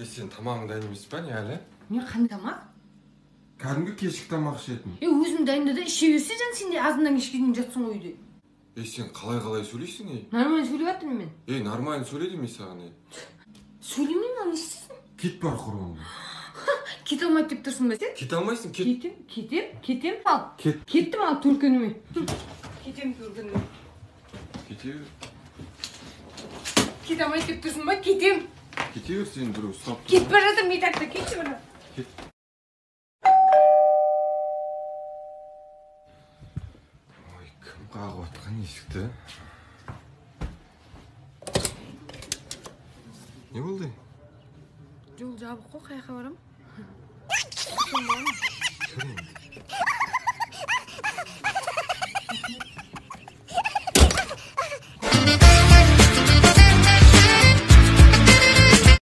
Сен тамағың дайын емес па не әлі? Не қандай тамақ? Кәдімгі кешкі тамақ ішетін. Өзім дайында да іше берсе жан сен де азаннан кешке дейін жатсың ғой үйде. Сен қалай сөйлейсің, Нормально сөйлеп жатырмын мен. Нормально сөйле демей саған, Сөйлемеймін, ана істейсің. Кит бар құрбым. Кете алмайды деп тұрсың ба сен? Кете алмайсың, кет. Кетем ал. Кеттім ал төркініме. Кетем төркініме. Кете алмайды деп тұрсың ба? Кетем. Кете бер, сен біреу ұстап тұр. Кетіп бара жатырмын, етақта кетші бара. Ой, кім қағып атқан есікті? Не болды? Жол жабық қой, қай жаққа барам? Кірін.